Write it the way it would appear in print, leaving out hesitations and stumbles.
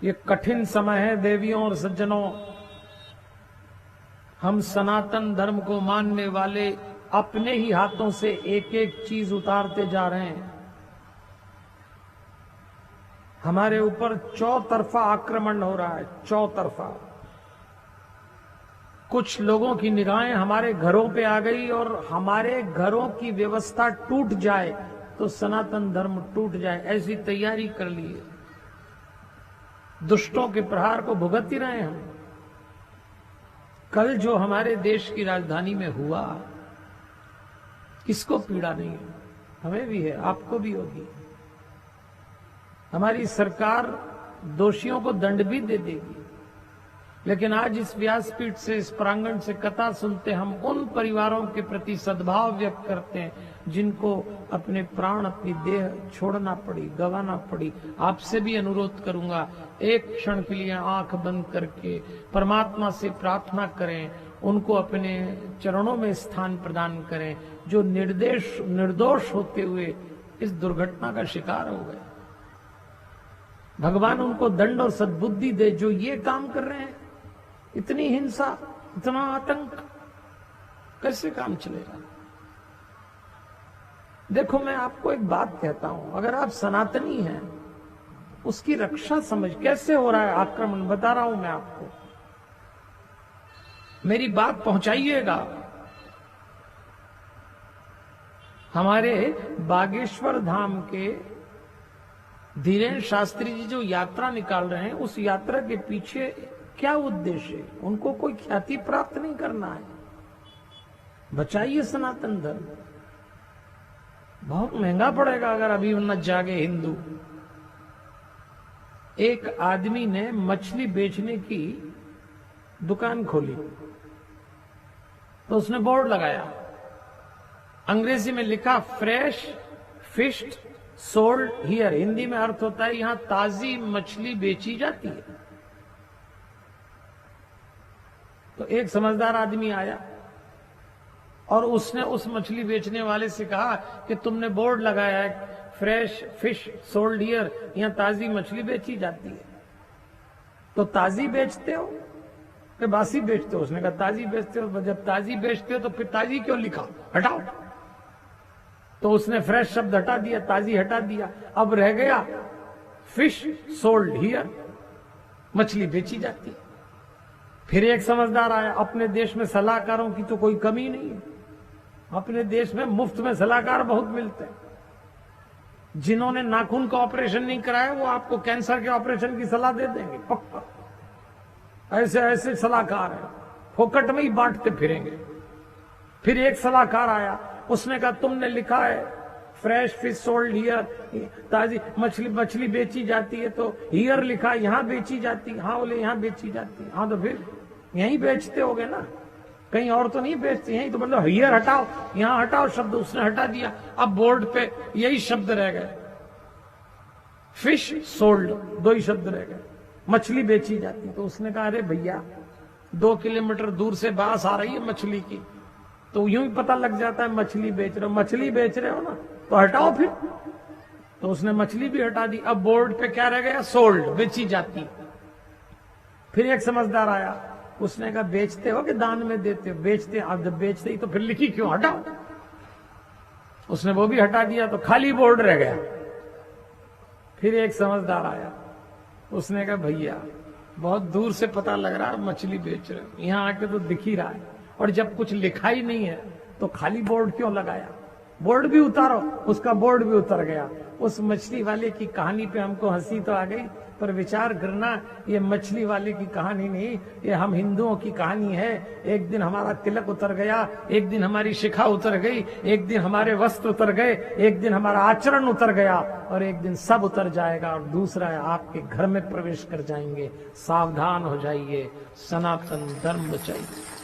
ये कठिन समय है देवियों और सज्जनों। हम सनातन धर्म को मानने वाले अपने ही हाथों से एक एक चीज उतारते जा रहे हैं। हमारे ऊपर चौतरफा आक्रमण हो रहा है, चौतरफा। कुछ लोगों की निगाहें हमारे घरों पे आ गई और हमारे घरों की व्यवस्था टूट जाए तो सनातन धर्म टूट जाए, ऐसी तैयारी कर ली है। दुष्टों के प्रहार को भुगत ही रहे हैं हम। कल जो हमारे देश की राजधानी में हुआ, किसको पीड़ा नहीं है? हमें भी है, आपको भी होगी। हमारी सरकार दोषियों को दंड भी दे देगी, लेकिन आज इस व्यासपीठ से, इस प्रांगण से कथा सुनते हम उन परिवारों के प्रति सद्भाव व्यक्त करते हैं जिनको अपने प्राण, अपनी देह छोड़ना पड़ी, गंवाना पड़ी। आपसे भी अनुरोध करूंगा, एक क्षण के लिए आंख बंद करके परमात्मा से प्रार्थना करें, उनको अपने चरणों में स्थान प्रदान करें, जो निर्दोष होते हुए इस दुर्घटना का शिकार हो गए। भगवान उनको दंड और सद्बुद्धि दे जो ये काम कर रहे हैं। इतनी हिंसा, इतना आतंक, कैसे काम चलेगा? देखो, मैं आपको एक बात कहता हूं, अगर आप सनातनी हैं, उसकी रक्षा समझ कैसे हो रहा है आक्रमण, बता रहा हूं मैं आपको। मेरी बात पहुंचाइएगा। हमारे बागेश्वर धाम के धीरेन्द्र शास्त्री जी जो यात्रा निकाल रहे हैं, उस यात्रा के पीछे क्या उद्देश्य है? उनको कोई ख्याति प्राप्त नहीं करना है। बचाइए सनातन धर्म। बहुत महंगा पड़ेगा अगर अभी न जागे हिंदू। एक आदमी ने मछली बेचने की दुकान खोली, तो उसने बोर्ड लगाया, अंग्रेजी में लिखा fresh fish sold here. Hindi में अर्थ होता है यहां ताजी मछली बेची जाती है। तो एक समझदार आदमी आया और उसने उस मछली बेचने वाले से कहा कि तुमने बोर्ड लगाया है फ्रेश फिश सोल्ड हियर, यहां ताजी मछली बेची जाती है, तो ताजी बेचते हो कि बासी बेचते हो? उसने कहा ताजी बेचते हो। जब ताजी बेचते हो तो फिर ताजी क्यों लिखा? हटाओ। तो उसने फ्रेश शब्द हटा दिया, ताजी हटा दिया, अब रह गया फिश सोल्ड हियर, मछली बेची जाती है। फिर एक समझदार आया, अपने देश में सलाहकारों की तो कोई कमी नहीं है, अपने देश में मुफ्त में सलाहकार बहुत मिलते हैं। जिन्होंने नाखून का ऑपरेशन नहीं कराया वो आपको कैंसर के ऑपरेशन की सलाह दे देंगे, पक्का। ऐसे ऐसे सलाहकार हैं, फोकट में ही बांटते फिरेंगे। फिर एक सलाहकार आया, उसने कहा तुमने लिखा है फ्रेश फिश सोल्ड हियर, ताजी मछली बेची जाती है, तो हियर लिखा, यहां बेची जाती है। हाँ बोले यहां बेची जाती है। हाँ तो फिर यहीं बेचते होगे ना, कहीं और तो नहीं बेचते, यहीं तो मतलब हियर हटाओ, यहां हटाओ शब्द, उसने हटा दिया। अब बोर्ड पे यही शब्द रह गए, फिश सोल्ड, दो ही शब्द रह गए, मछली बेची जाती। तो उसने कहा अरे भैया 2 किलोमीटर दूर से बास आ रही है मछली की, तो यूं ही पता लग जाता है मछली बेच रहे हो। मछली बेच रहे हो ना, तो हटाओ फिर। तो उसने मछली भी हटा दी। अब बोर्ड पे क्या रह गया? सोल्ड, बेची जाती। फिर एक समझदार आया, उसने कहा बेचते हो कि दान में देते हो? बेचते। अब जब बेचते ही तो फिर लिखी क्यों? हटाओ। उसने वो भी हटा दिया, तो खाली बोर्ड रह गया। फिर एक समझदार आया, उसने कहा भैया बहुत दूर से पता लग रहा है मछली बेच रहे हो, यहां आके तो दिख ही रहा है, और जब कुछ लिखा ही नहीं है तो खाली बोर्ड क्यों लगाया? बोर्ड भी उतारो। उसका बोर्ड भी उतर गया। उस मछली वाले की कहानी पे हमको हंसी तो आ गई, पर विचार करना ये मछली वाले की कहानी नहीं, ये हम हिंदुओं की कहानी है। एक दिन हमारा तिलक उतर गया, एक दिन हमारी शिखा उतर गई, एक दिन हमारे वस्त्र उतर गए, एक दिन हमारा आचरण उतर गया, और एक दिन सब उतर जाएगा, और दूसरा है आपके घर में प्रवेश कर जाएंगे। सावधान हो जाइए, सनातन धर्म बचाइए।